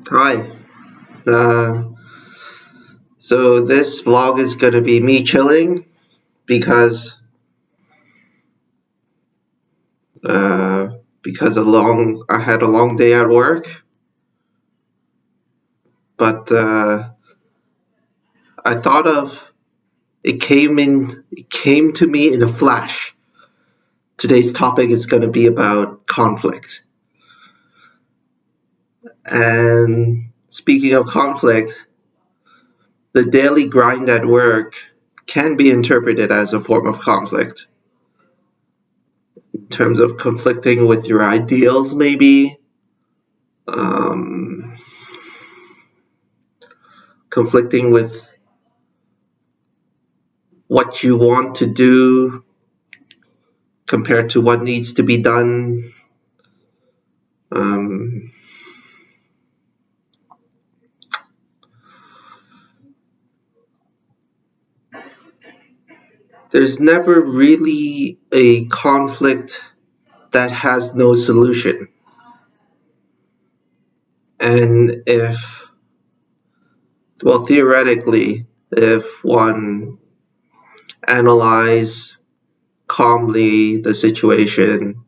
Hi. Uh, so this vlog is gonna be me chilling because uh, I had a long day at work, but I thought of it came to me in a flash. Today's topic is gonna be about conflict. And speaking of conflict, the daily grind at work can be interpreted as a form of conflict in terms of conflicting with your ideals, maybe. Um, Conflicting with what you want to do compared to what needs to be done. Um, there's never really a conflict that has no solution. And theoretically, if one analyze calmly the situation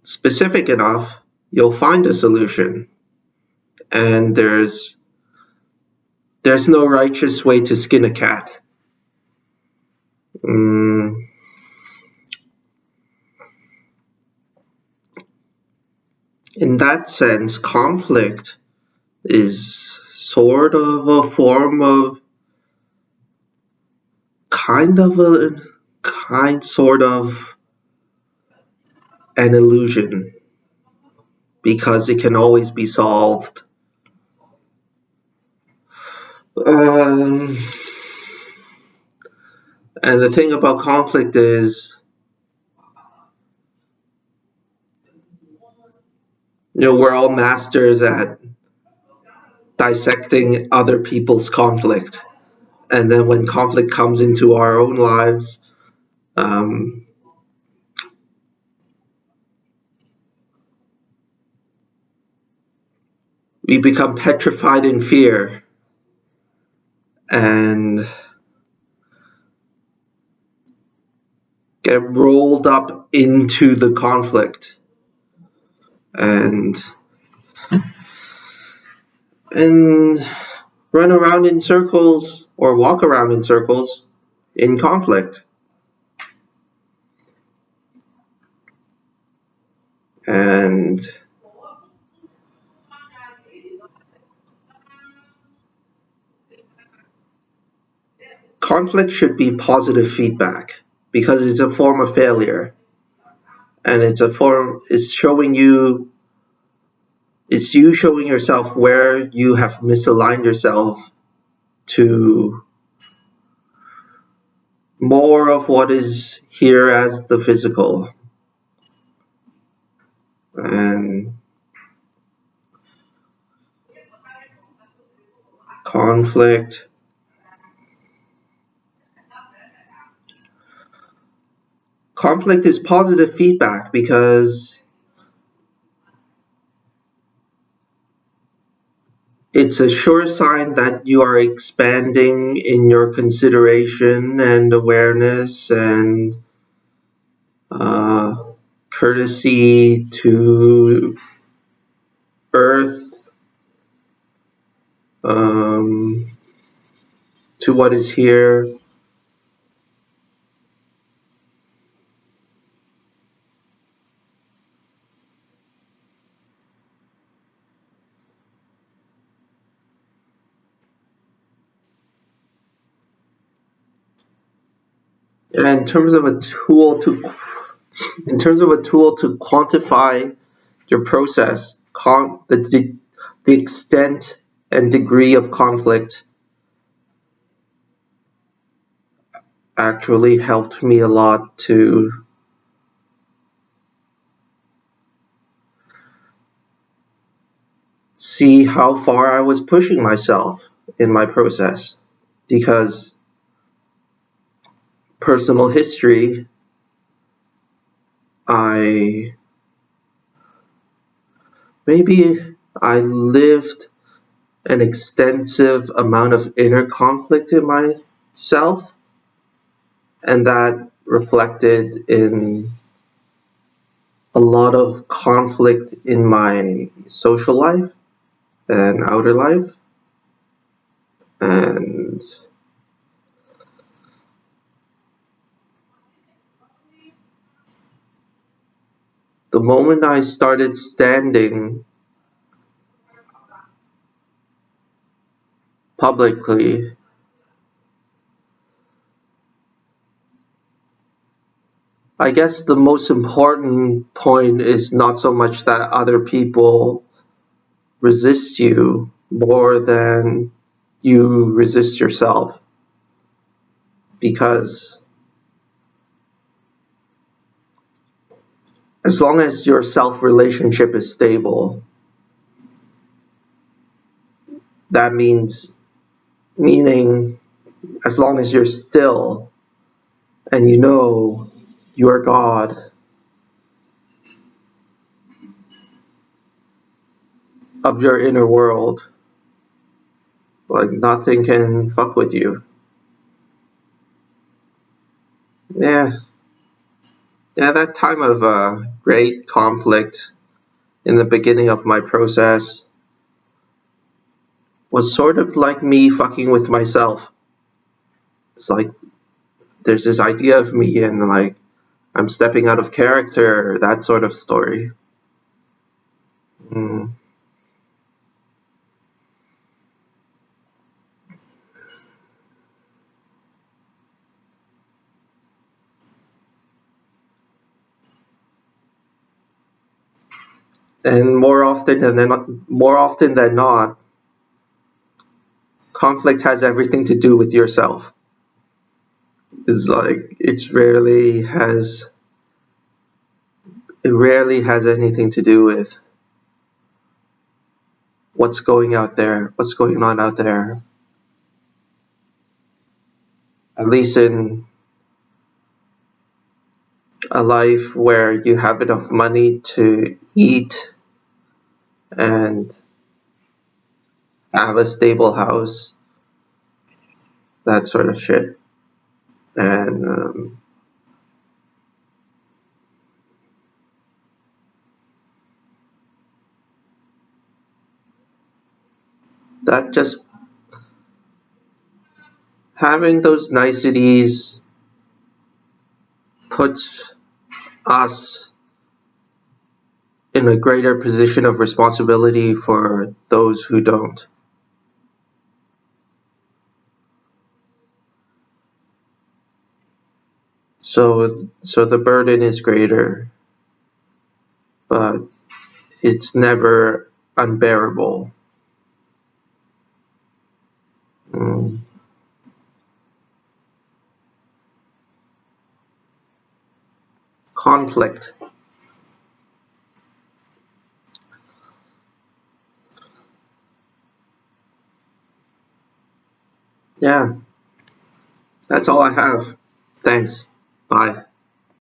specific enough, you'll find a solution. And there's no righteous way to skin a cat. Mm, in that sense, conflict is sort of a form of sort of an illusion because it can always be solved. Um, and the thing about conflict is, we're all masters at dissecting other people's conflict. And then when conflict comes into our own lives, um, we become petrified in fear and get rolled up into the conflict and and run around in circles or walk around in circles in conflict. And conflict should be positive feedback because it's a form of failure and it's you showing yourself where you have misaligned yourself to more of what is here as the physical. And conflict conflict is positive feedback because it's a sure sign that you are expanding in your consideration and awareness and uh, courtesy to earth, um, to what is here. And in terms of a tool to quantify your process, the extent and degree of conflict actually helped me a lot to see how far I was pushing myself in my process. Because personal history, I maybe I lived an extensive amount of inner conflict in myself, and that reflected in a lot of conflict in my social life and outer life. And the moment I started standing publicly, I guess the most important point is not so much that other people resist you more than you resist yourself. Because as long as your self relationship is stable, that meaning as long as you're still and you know you're God of your inner world, like nothing can fuck with you. Yeah, yeah, that time of great conflict in the beginning of my process was sort of like me fucking with myself. It's like there's this idea of me and like I'm stepping out of character, that sort of story. Mm. And more often than not, conflict has everything to do with yourself. It's like it rarely has anything to do with what's going on out there. At least in a life where you have enough money to eat and have a stable house, that sort of shit. And that just having those niceties puts us in a greater position of responsibility for those who don't. So the burden is greater, but it's never unbearable. Mm. Conflict. Yeah, that's all I have. Thanks. Bye.